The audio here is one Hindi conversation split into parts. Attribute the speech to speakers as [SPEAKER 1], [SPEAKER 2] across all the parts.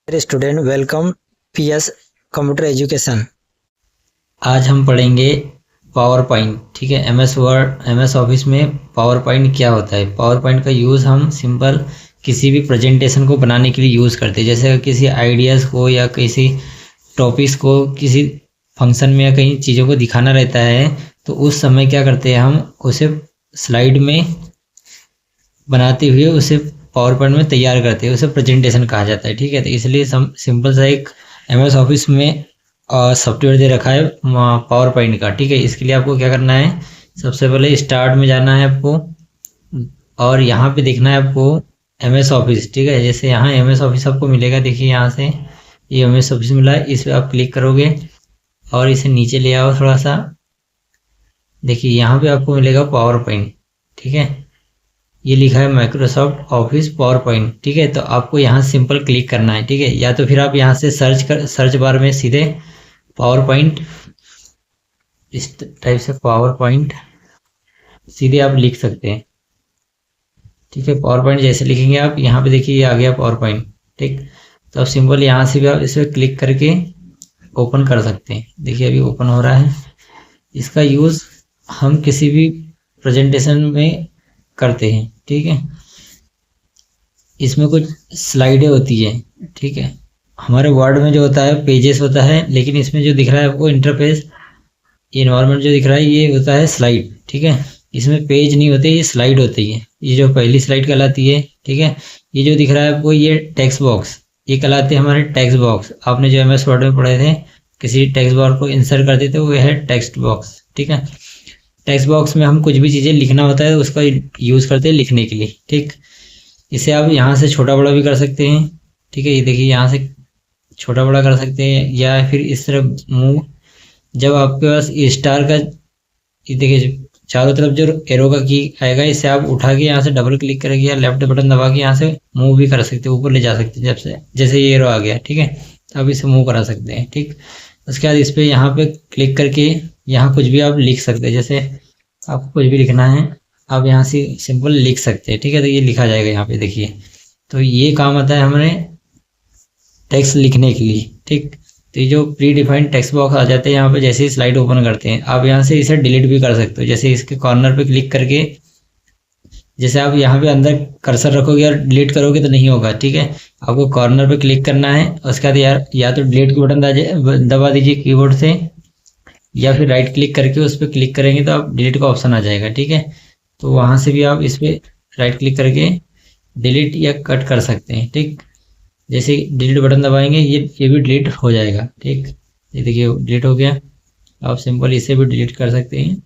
[SPEAKER 1] Student welcome PS computer education.
[SPEAKER 2] आज हम पढ़ेंगे पावर पॉइंट। ठीक है, एमएस वर्ड एमएस ऑफिस में पावर पॉइंट क्या होता है। पावर पॉइंट का यूज़ हम सिंपल किसी भी प्रेजेंटेशन को बनाने के लिए यूज़ करते हैं। जैसे अगर किसी आइडियाज़ को या किसी टॉपिक्स को किसी फंक्शन में या कहीं चीज़ों को दिखाना रहता है, तो उस समय क्या करते हैं, हम उसे स्लाइड में बनाते हुए उसे पावर पॉइंट में तैयार करते हैं। उसे प्रेजेंटेशन कहा जाता है। ठीक है, तो इसलिए सिंपल सा एक एमएस ऑफिस में सॉफ्टवेयर दे रखा है पावर पॉइंट का। ठीक है, इसके लिए आपको क्या करना है, सबसे पहले स्टार्ट में जाना है आपको और यहाँ पे देखना है आपको एमएस ऑफिस। ठीक है, जैसे यहाँ एमएस ऑफिस आपको मिलेगा, देखिए यहाँ से ये एमएस ऑफिस मिला है, इस पर आप क्लिक करोगे और इसे नीचे ले आओ थोड़ा सा। देखिए यहाँ पे आपको मिलेगा पावर पॉइंट। ठीक है, ये लिखा है माइक्रोसॉफ्ट ऑफिस पावर पॉइंट। ठीक है, तो आपको यहाँ सिंपल क्लिक करना है। ठीक है, या तो फिर आप यहाँ से सर्च बार में सीधे पावर पॉइंट इस टाइप से पावर पॉइंट सीधे आप लिख सकते हैं। ठीक है, पावर पॉइंट जैसे लिखेंगे आप, यहाँ पे देखिए ये आ गया पावर पॉइंट। ठीक, तो अब सिंपल यहाँ से भी आप इस पर क्लिक करके ओपन कर सकते हैं। देखिए अभी ओपन हो रहा है। इसका यूज़ हम किसी भी प्रेजेंटेशन में करते हैं। ठीक है, इसमें कुछ स्लाइडें होती है। ठीक है, हमारे वर्ड में जो होता है पेजेस होता है, लेकिन इसमें जो दिख रहा है आपको इंटरफेस इन्वायरमेंट जो दिख रहा है ये होता है स्लाइड। ठीक है, इसमें पेज नहीं होते, ये स्लाइड होती है। ये जो पहली स्लाइड कहलाती है। ठीक है, ये जो दिख रहा है आपको ये टेक्स्ट बॉक्स, ये कहलाते हैं हमारे टेक्स्ट बॉक्स। आपने जो एमएस वर्ड में पढ़े थे, किसी टेक्स्ट बॉक्स को इंसर्ट करते थे, वो है टेक्स्ट बॉक्स। ठीक है, टेक्स्ट बॉक्स में हम कुछ भी चीज़ें लिखना होता है तो उसका यूज़ करते हैं लिखने के लिए। ठीक, इसे आप यहाँ से छोटा बड़ा भी कर सकते हैं। ठीक है, ये देखिए यहाँ से छोटा बड़ा कर सकते हैं, या फिर इस तरह मूव। जब आपके पास स्टार का ये देखिए चारों तरफ जो एरो का की आएगा, इसे आप उठा के यहाँ से डबल क्लिक करेंगे या लेफ्ट बटन दबा के यहाँ से मूव भी कर सकते हैं, ऊपर ले जा सकते हैं। जब से जैसे ये एरो आ गया, ठीक है, अब इसे मूव करा सकते हैं। ठीक, उसके बाद इस पर यहाँ पे क्लिक करके यहाँ कुछ भी आप लिख सकते हैं। जैसे आपको कुछ भी लिखना है, आप यहाँ से सिंपल लिख सकते हैं। ठीक है, तो ये लिखा जाएगा यहाँ पे देखिए। तो ये काम आता है हमारे टेक्स्ट लिखने के लिए। ठीक, तो ये जो प्री डिफाइंड टेक्स्ट बॉक्स आ जाते हैं यहाँ पे, जैसे ही स्लाइड ओपन करते हैं आप यहाँ से इसे डिलीट भी कर सकते हो। जैसे इसके कॉर्नर पे क्लिक करके, जैसे आप यहाँ पे अंदर कर्सर रखोगे और डिलीट करोगे तो नहीं होगा। ठीक है, आपको कॉर्नर पे क्लिक करना है, उसके बाद या तो डिलीट की बटन दबा दीजिए कीबोर्ड से, या फिर राइट क्लिक करके उस पर क्लिक करेंगे तो आप डिलीट का ऑप्शन आ जाएगा। ठीक है, तो वहाँ से भी आप इस पर राइट क्लिक करके डिलीट या कट कर सकते हैं। ठीक, जैसे डिलीट बटन दबाएंगे ये भी डिलीट हो जाएगा। ठीक, ये देखिए डिलीट हो गया। आप सिंपल इसे भी डिलीट कर सकते हैं।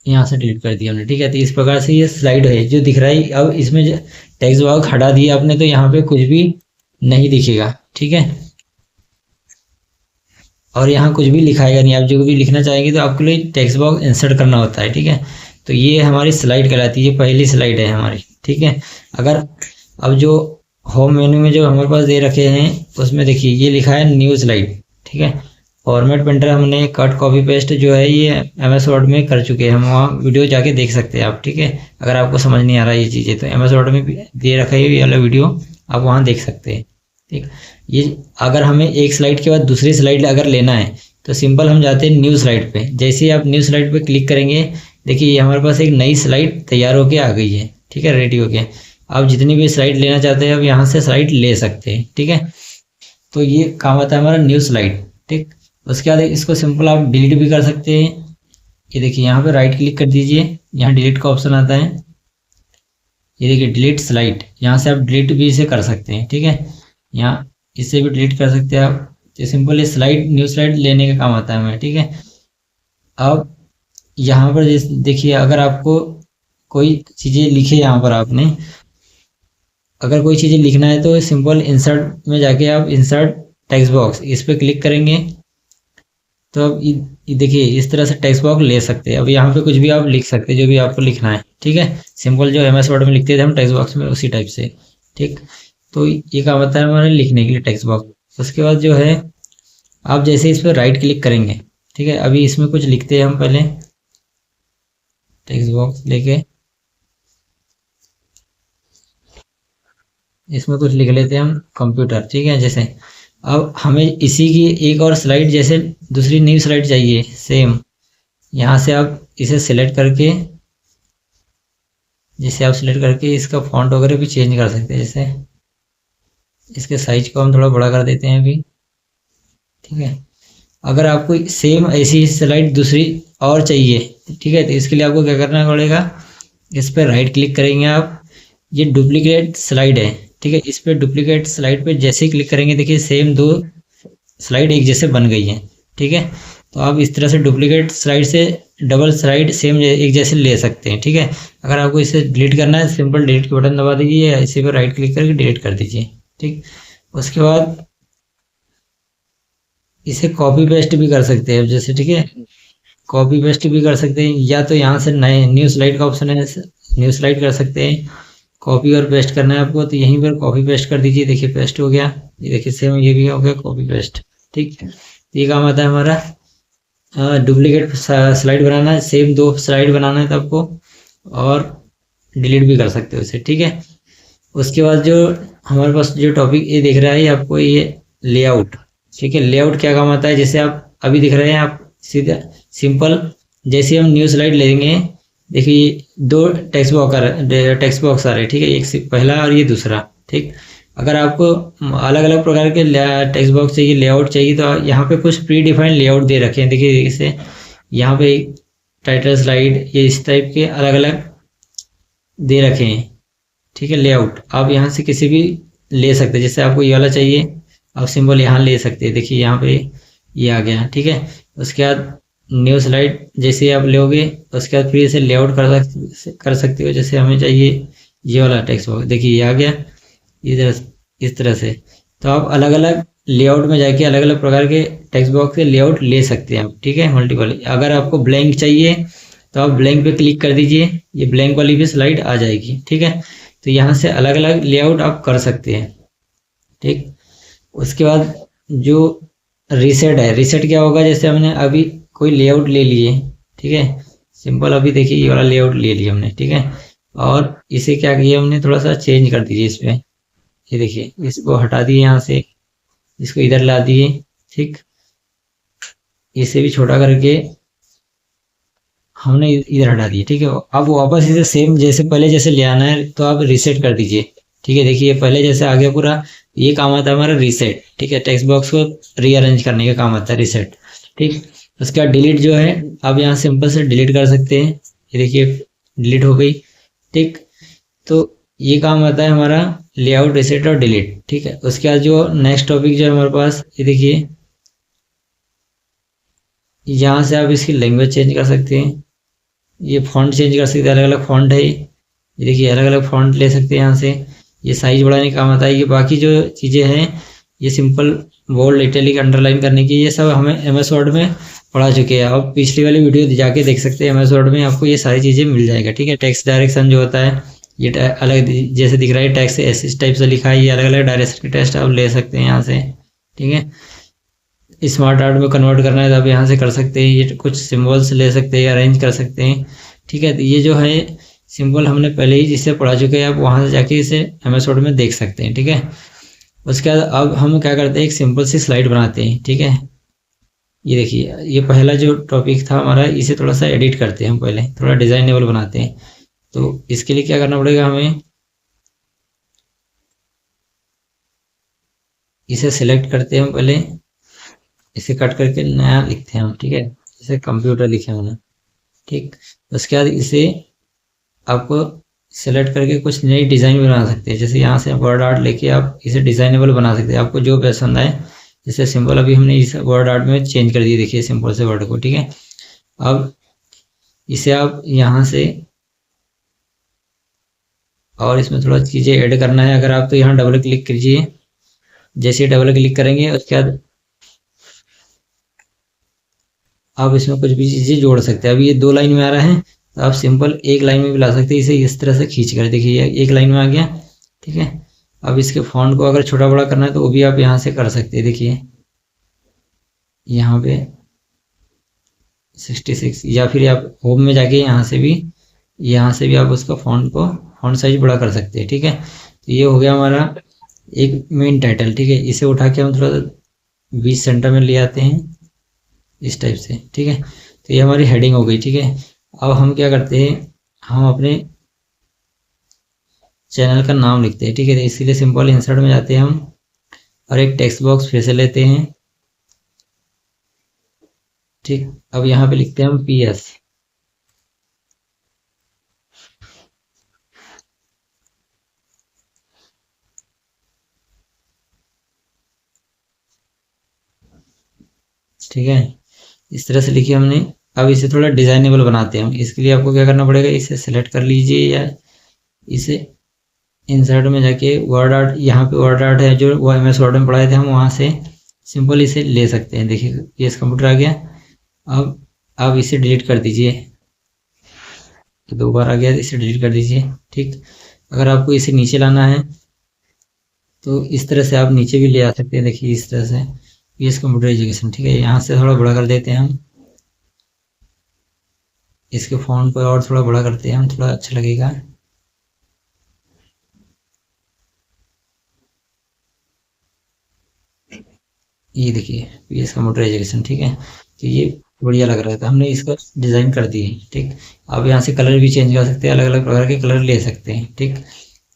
[SPEAKER 2] यहाँ से डिलीट कर दिया हमने। ठीक है, तो इस प्रकार से ये स्लाइड है जो दिख रहा है। अब इसमें टेक्स्ट बॉक्स हटा दिया आपने तो यहाँ पे कुछ भी नहीं दिखेगा। ठीक है, और यहाँ कुछ भी लिखाएगा नहीं। आप जो भी लिखना चाहेंगे तो आपके लिए टेक्स्ट बॉक्स इंसर्ट करना होता है। ठीक है, तो ये हमारी स्लाइड कहलाती है, ये पहली स्लाइड है हमारी। ठीक है, अगर अब जो होम मेन्यू में जो हमारे पास दे रखे हैं उसमें देखिए ये लिखा है न्यू स्लाइड। ठीक है, फॉर्मेट प्रिंटर हमने कट कॉपी पेस्ट जो है ये एमएस वर्ड में कर चुके हैं, हम वहाँ वीडियो जाके देख सकते हैं आप। ठीक है, अगर आपको समझ नहीं आ रहा है ये चीज़ें तो एमएस वर्ड में दे रखा है ये वाला वीडियो, आप वहाँ देख सकते हैं। ठीक, ये अगर हमें एक स्लाइड के बाद दूसरी स्लाइड अगर लेना है तो सिंपल हम जाते हैं न्यू स्लाइड पे। जैसे ही आप न्यू स्लाइड पे क्लिक करेंगे, देखिए ये हमारे पास एक नई स्लाइड तैयार होके आ गई है। ठीक है, रेडी होके आप जितनी भी स्लाइड लेना चाहते हैं आप यहाँ से स्लाइड ले सकते हैं। ठीक है, तो ये काम आता है हमारा न्यू स्लाइड। ठीक, उसके बाद इसको सिंपल आप डिलीट भी कर सकते हैं। ये देखिए यहाँ पे राइट क्लिक कर दीजिए, यहाँ डिलीट का ऑप्शन आता है। ये देखिए डिलीट स्लाइड, यहाँ से आप डिलीट भी इसे कर सकते हैं। ठीक है, यहाँ इससे भी डिलीट कर सकते हैं आप। तो सिंपल ये स्लाइड न्यू स्लाइड लेने का काम आता है हमें। ठीक है, अब यहाँ पर देखिए अगर आपको कोई चीज़ें लिखे, यहाँ पर आपने अगर कोई चीज़ें लिखना है तो सिंपल इंसर्ट में जाके आप इंसर्ट टेक्स्ट बॉक्स इस पर क्लिक करेंगे तो अब देखिए इस तरह से टेक्स्ट बॉक्स ले सकते हैं। अब यहाँ पे कुछ भी आप लिख सकते हैं जो भी आपको लिखना है। ठीक है, सिंपल जो एमएस वर्ड में लिखते थे हम टेक्स्ट बॉक्स में, उसी टाइप से। ठीक, तो ये काम आता है हमारे लिखने के लिए टेक्स्ट बॉक्स। उसके बाद जो है आप जैसे इस पर राइट क्लिक करेंगे, ठीक है, अभी इसमें कुछ लिखते हैं हम पहले टेक्स्ट बॉक्स लेके। इसमें कुछ लिख लेते हैं हम कंप्यूटर, ठीक है। जैसे अब हमें इसी की एक और स्लाइड, जैसे दूसरी न्यू स्लाइड चाहिए सेम, यहाँ से आप इसे सिलेक्ट करके, जिसे आप सिलेक्ट करके इसका फॉन्ट वगैरह भी चेंज कर सकते हैं। जैसे इसके साइज को हम थोड़ा बड़ा कर देते हैं अभी, ठीक है। अगर आपको सेम ऐसी स्लाइड दूसरी और चाहिए, ठीक है, तो इसके लिए आपको क्या करना पड़ेगा, इस पर राइट क्लिक करेंगे आप, ये डुप्लीकेट स्लाइड है, ठीक है। इस पर डुप्लीकेट स्लाइड पे जैसे ही क्लिक करेंगे, देखिए सेम दो स्लाइड एक जैसे बन गई हैं, ठीक है। तो आप इस तरह से डुप्लीकेट स्लाइड से डबल स्लाइड सेम एक जैसे ले सकते हैं, ठीक है। अगर आपको इसे डिलीट करना है, सिंपल डिलीट का बटन दबा दीजिए या इसी पर राइट क्लिक करके डिलीट कर दीजिए, ठीक। उसके बाद इसे कॉपी पेस्ट भी कर सकते हैं, जैसे, ठीक है, कॉपी पेस्ट भी कर सकते हैं, या तो यहाँ से नए न्यू स्लाइड का ऑप्शन है, न्यू स्लाइड कर सकते हैं। कॉपी और पेस्ट करना है आपको, तो यहीं पर कॉपी पेस्ट कर दीजिए, देखिए पेस्ट हो गया, ये देखिए सेम ये भी हो गया कॉपी पेस्ट, ठीक। ये काम आता है हमारा डुप्लीकेट स्लाइड बनाना है, सेम दो स्लाइड बनाना है तो आपको, और डिलीट भी कर सकते हो इसे, ठीक है। उसके बाद जो हमारे पास जो टॉपिक ये दिख रहा है, आपको ये लेआउट, ठीक है। लेआउट क्या काम आता है, जैसे आप अभी दिख रहे हैं, आप सीधा सिंपल जैसे हम न्यू स्लाइड लेंगे, देखिए दो टेक्स्ट बॉक्स आ रहे हैं, ठीक है, एक पहला और ये दूसरा, ठीक। अगर आपको अलग अलग प्रकार के टेक्स्ट बॉक्स चाहिए, लेआउट चाहिए, तो यहाँ पे कुछ प्री डिफाइंड लेआउट दे रखे हैं, देखिए जैसे यहाँ पे टाइटल स्लाइड, ये इस टाइप के अलग अलग दे रखे हैं, ठीक है। लेआउट आप यहाँ से किसी भी ले सकते हैं, जैसे आपको ये वाला चाहिए आप सिंपल यहाँ ले सकते हैं, देखिए यहाँ पे ये आ गया, ठीक है। उसके बाद न्यू स्लाइड जैसे आप लोगे, उसके बाद फिर इसे लेआउट कर सकते हो, जैसे हमें चाहिए ये वाला टेक्स्ट बॉक्स, देखिए ये आ गया इस तरह से। तो आप अलग अलग लेआउट में जाके अलग अलग प्रकार के टेक्स्ट बॉक्स के लेआउट ले सकते हैं आप, ठीक है, मल्टीपल। अगर आपको ब्लैंक चाहिए तो आप ब्लैंक पे क्लिक कर दीजिए, ये ब्लैंक वाली भी स्लाइड आ जाएगी, ठीक है। तो यहाँ से अलग अलग लेआउट आप कर सकते हैं, ठीक। उसके बाद जो रीसेट है, रीसेट क्या होगा, जैसे हमने अभी कोई लेआउट ले लिए, ठीक है, सिंपल अभी देखिए ये वाला लेआउट ले लिया हमने, ठीक है। और इसे क्या किया हमने, थोड़ा सा चेंज कर दीजिए इसमें, ये देखिए इसको हटा दिए यहाँ से, इसको इधर ला दिए, ठीक। इसे भी छोटा करके हमने इधर हटा दिए, ठीक है। अब वापस इसे सेम जैसे पहले जैसे ले आना है, तो आप रीसेट कर दीजिए, ठीक है। देखिए पहले जैसे आ गया पूरा, ये काम आता है हमारा रीसेट, ठीक है। टेक्स्ट बॉक्स को रीअरेंज करने का काम आता है रीसेट, ठीक। उसके बाद डिलीट जो है, आप यहाँ सिंपल से डिलीट कर सकते हैं, ये देखिए डिलीट हो गई, ठीक। तो ये काम आता है हमारा लेआउट, रीसेट और डिलीट, ठीक है। उसके बाद जो नेक्स्ट टॉपिक जो है हमारे पास, ये देखिए यहाँ से आप इसकी लैंग्वेज चेंज कर सकते हैं, ये फॉन्ट चेंज कर सकते हैं, अलग अलग फॉन्ट है, ये देखिए अलग अलग फॉन्ट ले सकते हैं यहाँ से। ये साइज बढ़ाने का काम आता है। ये बाकी जो चीज़ें हैं, ये सिंपल बोल्ड, इटैलिक, अंडरलाइन करने की, ये सब हमें एमएस वर्ड में पढ़ा चुके हैं। आप पिछली वाली वीडियो जाके देख सकते हैं, एमएस वर्ड में आपको ये सारी चीज़ें मिल जाएगा, ठीक है। टेक्स्ट डायरेक्शन जो होता है, ये अलग जैसे दिख रहा है टेक्स्ट इस टाइप से लिखा है, ये अलग अलग डायरेक्शन के टेक्स्ट आप ले सकते हैं यहाँ से, ठीक है। स्मार्ट आर्ट में कन्वर्ट करना है तो आप यहाँ से कर सकते हैं, ये कुछ सिम्बल्स ले सकते हैं, अरेंज कर सकते हैं, ठीक है। तो ये जो है सिंपल हमने पहले ही जिससे पढ़ा चुके हैं, आप वहाँ से जाके इसे एमएस वर्ड में देख सकते हैं, ठीक है। उसके बाद अब हम क्या करते हैं, एक सिंपल सी स्लाइड बनाते हैं, ठीक है। ये देखिए ये पहला जो टॉपिक था हमारा, इसे थोड़ा सा एडिट करते हैं हम, पहले थोड़ा डिजाइनेबल बनाते हैं। तो इसके लिए क्या करना पड़ेगा हमें, इसे सिलेक्ट करते हैं हम, पहले इसे कट करके नया लिखते हैं हम, ठीक है, इसे कंप्यूटर लिखे हमने, ठीक। उसके बाद इसे आपको सेलेक्ट करके कुछ नई डिज़ाइन बना सकते हैं, जैसे यहाँ से वर्ड आर्ट लेके आप इसे डिज़ाइनेबल बना सकते हैं, आपको जो पसंद आए। जैसे सिंपल अभी हमने इस वर्ड आर्ट में चेंज कर दिया, देखिए सिंपल से वर्ड को, ठीक है। अब इसे आप यहाँ से और इसमें थोड़ा चीज़ें ऐड करना है, अगर आप तो यहाँ डबल क्लिक कीजिए, जैसे डबल क्लिक करेंगे उसके बाद आप इसमें कुछ भी चीज़ें जोड़ सकते हैं। अभी ये 2 लाइन में आ रहा है, तो आप सिंपल 1 लाइन में भी ला सकते हैं, इसे इस तरह से खींच कर, देखिए 1 लाइन में आ गया, ठीक है। अब इसके फॉन्ट को अगर छोटा बड़ा करना है तो वो भी आप यहाँ से कर सकते हैं, देखिए यहाँ पे 66, या फिर आप होम में जाके यहाँ से भी आप उसका फॉन्ट साइज बड़ा कर सकते हैं, ठीक है। तो ये हो गया हमारा एक मेन टाइटल, ठीक है। इसे उठा के हम थोड़ा बीच सेंटर में ले आते हैं इस टाइप से, ठीक है। तो ये हमारी हेडिंग हो गई, ठीक है। अब हम क्या करते हैं, हम अपने चैनल का नाम लिखते हैं, ठीक है। तो इसीलिए सिंपल इंसर्ट में जाते हैं हम और एक टेक्स्ट बॉक्स फिर से लेते हैं, ठीक। अब यहाँ पे लिखते हैं हम PS, ठीक है। इस तरह से लिखिए हमने। अब इसे थोड़ा डिजाइनेबल बनाते हैं हम। इसके लिए आपको क्या करना पड़ेगा, इसे सेलेक्ट कर लीजिए या इसे इंसर्ट में जाके वर्ड आर्ट, यहाँ पे वर्ड आर्ट है जो वो MS वर्ड में पढ़ाए थे हम, वहाँ से सिंपल इसे ले सकते हैं। देखिए PS कंप्यूटर आ गया। अब इसे डिलीट कर दीजिए, दो बार आ गया, इसे डिलीट कर दीजिए, ठीक। अगर आपको इसे नीचे लाना है तो इस तरह से आप नीचे भी ले आ सकते हैं। देखिए इस तरह से PS कंप्यूटर एजुकेशन, ठीक है। यहाँ से थोड़ा बड़ा कर देते हैं हम, इसके फॉन्ट को और थोड़ा बड़ा करते हैं हम, थोड़ा अच्छा लगेगा। ये देखिए PS कंप्यूटर एजुकेशन, ठीक है। तो ये बढ़िया लग रहा था, हमने इसको डिज़ाइन कर दिए, ठीक। अब यहाँ से कलर भी चेंज कर सकते हैं, अलग अलग प्रकार के कलर ले सकते हैं, ठीक।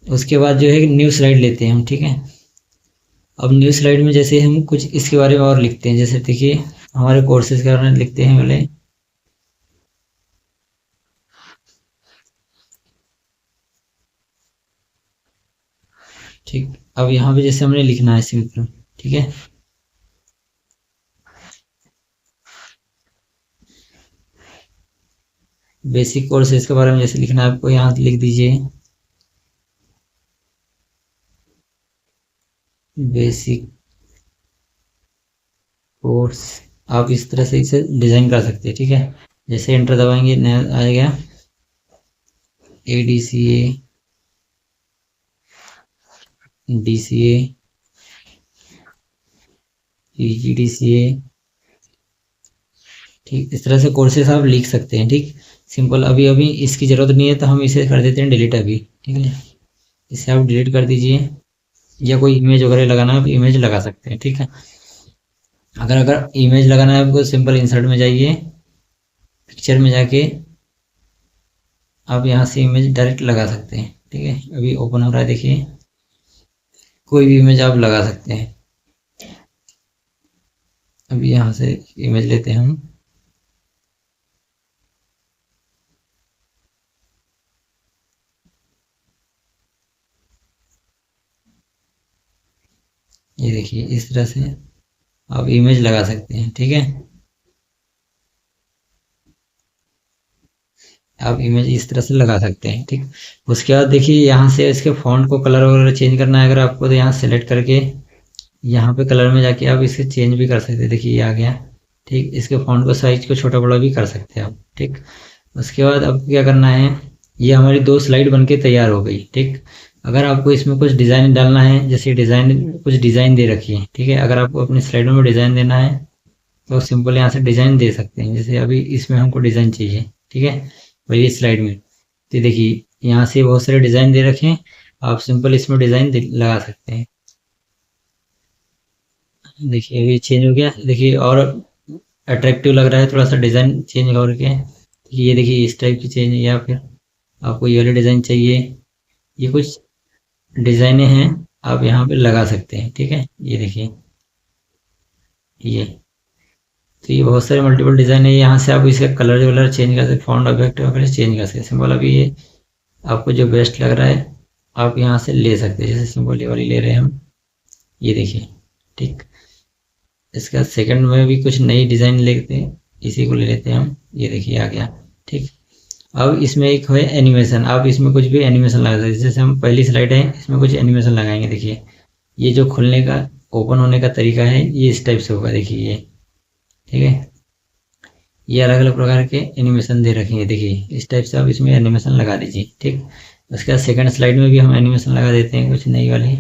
[SPEAKER 2] उसके बाद जो है न्यू स्लाइड लेते हैं हम, ठीक है। अब न्यू स्लाइड में जैसे हम कुछ इसके बारे में और लिखते हैं, जैसे देखिए हमारे कोर्सेज के बारे में लिखते हैं पहले, ठीक। अब यहाँ पे जैसे हमने लिखना है सिंपल, ठीक है। बेसिक कोर्सेज के बारे में जैसे लिखना है आपको, यहाँ लिख दीजिए बेसिक कोर्स। आप इस तरह से इसे डिज़ाइन कर सकते हैं, ठीक है। जैसे एंटर दबाएंगे नया आएगा ADCA, DCA, PGDCA, ठीक। इस तरह से कोर्सेज आप लिख सकते हैं, ठीक। सिंपल अभी अभी इसकी ज़रूरत नहीं है तो हम इसे कर देते हैं डिलीट अभी, ठीक है। इसे आप डिलीट कर दीजिए, या कोई इमेज वगैरह लगाना है आप इमेज लगा सकते हैं, ठीक है। अगर इमेज लगाना है आपको, सिंपल इंसर्ट में जाइए, पिक्चर में जाके आप यहाँ से इमेज डायरेक्ट लगा सकते हैं, ठीक है। अभी ओपन हो रहा है, देखिए कोई भी इमेज आप लगा सकते हैं। अभी यहाँ से इमेज लेते हैं हम, ये देखिए इस तरह से आप इमेज लगा सकते हैं, ठीक है। आप इमेज इस तरह से लगा सकते हैं, ठीक। उसके बाद देखिए यहाँ से इसके फॉन्ट को कलर वगैरह चेंज करना है अगर आपको, तो यहाँ सेलेक्ट करके यहाँ पे कलर में जाके आप इसे चेंज भी कर सकते हैं। देखिए ये आ गया, ठीक। इसके फॉन्ट को साइज को छोटा बड़ा भी कर सकते हैं आप, ठीक। उसके बाद अब क्या करना है, ये हमारी दो स्लाइड बनके तैयार हो गई, ठीक। अगर आपको इसमें कुछ डिज़ाइन डालना है, जैसे डिज़ाइन कुछ डिज़ाइन दे रखी है, ठीक है। अगर आपको अपनी स्लाइडों में डिज़ाइन देना है तो सिंपल यहाँ से डिज़ाइन दे सकते हैं। जैसे अभी इसमें हमको डिज़ाइन चाहिए, ठीक है, वही स्लाइड में। तो देखिए यहाँ से बहुत सारे डिज़ाइन दे रखे हैं, आप सिंपल इसमें डिज़ाइन लगा सकते हैं। देखिए अभी चेंज हो गया, देखिए और अट्रैक्टिव लग रहा है थोड़ा सा डिज़ाइन चेंज करके। ये देखिए इस टाइप की चेंज, या फिर आपको ये वाली डिज़ाइन चाहिए, ये कुछ डिज़ाइनें हैं आप यहाँ पे लगा सकते हैं, ठीक है। ये देखिए ये, तो ये बहुत सारे मल्टीपल डिज़ाइन है। यहाँ से आप इसका कलर वलर चेंज कर सकते, फॉन्ट इफेक्ट वगैरह चेंज कर सकते। सिंपल अभी ये आपको जो बेस्ट लग रहा है आप यहाँ से ले सकते हैं। जैसे सिंपल ये वाली ले रहे हैं हम, ये देखिए, ठीक। इसका सेकंड में भी कुछ नई डिज़ाइन लेते हैं, इसी को ले लेते हैं हम, ये देखिए आ गया, ठीक। अब इसमें एक है एनिमेशन, आप इसमें कुछ भी एनिमेशन लगा सकते हैं। जैसे हम पहली स्लाइड है, इसमें कुछ एनिमेशन लगाएंगे। देखिए ये जो खुलने का ओपन होने का तरीका है ये इस टाइप से होगा, देखिए ये, ठीक है। ये अलग अलग प्रकार के एनिमेशन दे रखे हैं, देखिए इस टाइप से आप इसमें एनिमेशन लगा दीजिए, ठीक। उसके बाद सेकंड स्लाइड में भी हम एनिमेशन लगा देते हैं, कुछ नई वाली,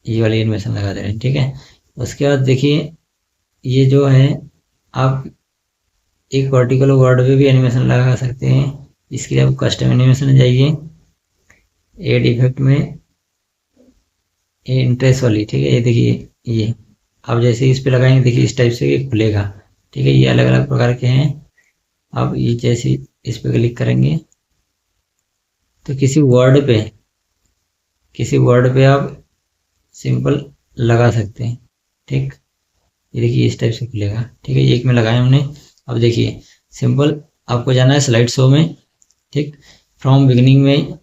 [SPEAKER 2] ये वाली एनिमेशन लगा दे रहे हैं, ठीक है। उसके बाद देखिए ये जो है आप एक पर्टिकुलर वर्ड पे भी एनिमेशन लगा सकते हैं। इसके लिए आप कस्टम एनिमेशन में जाइए, एड इफेक्ट में ये इंट्रेस वाली, ठीक है, ये देखिए ये अब जैसे इस पे लगाएंगे देखिए इस टाइप से ये खुलेगा, ठीक है। ये अलग अलग प्रकार के हैं। अब ये जैसे इस पे क्लिक करेंगे तो किसी वर्ड पे आप सिंपल लगा सकते हैं, ठीक। ये देखिए इस टाइप से खुलेगा, ठीक है। ये एक में लगाया हमने। अब देखिए सिंपल आपको जाना है स्लाइड शो में, ठीक। फ्रॉम बिगिनिंग में,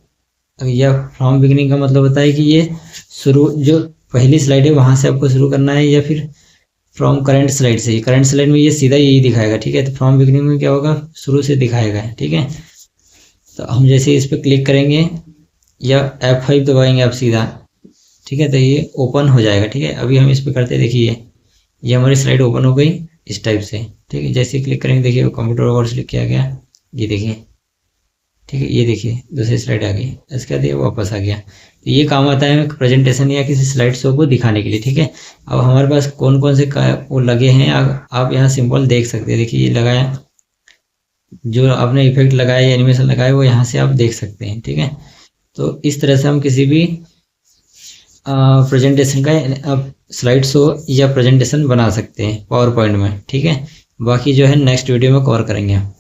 [SPEAKER 2] या फ्रॉम बिगिनिंग का मतलब होता है कि ये शुरू जो पहली स्लाइड है वहां से आपको शुरू करना है, या फिर फ्रॉम करंट स्लाइड से। करंट स्लाइड में ये सीधा यही दिखाएगा, ठीक है। तो फ्रॉम बिगिनिंग में क्या होगा, शुरू से दिखाएगा, ठीक है। तो हम जैसे इस पर क्लिक करेंगे या F5 दबाएंगे आप सीधा, ठीक है, तो ये ओपन हो जाएगा, ठीक है। अभी हम इस पर करते देखिए ये हमारी स्लाइड ओपन हो गई इस टाइप से, ठीक है। जैसे क्लिक करेंगे देखिए कंप्यूटर ओवर क्लिक किया गया, ये देखिए, ठीक है। ये देखिए दूसरी स्लाइड आ गई, इसके बाद ये वापस आ गया। तो ये काम आता है प्रेजेंटेशन या किसी स्लाइड शो को दिखाने के लिए, ठीक है। अब हमारे पास कौन कौन से वो लगे हैं आप यहाँ सिंपल देख सकते हैं। देखिए ये लगाया, जो आपने इफेक्ट लगाया या एनिमेशन लगाया वो यहाँ से आप देख सकते हैं, ठीक है। तो इस तरह से हम किसी भी प्रेजेंटेशन का स्लाइड शो या प्रेजेंटेशन बना सकते हैं पावर पॉइंट में, ठीक है। बाकी जो है नेक्स्ट वीडियो में कवर करेंगे हम।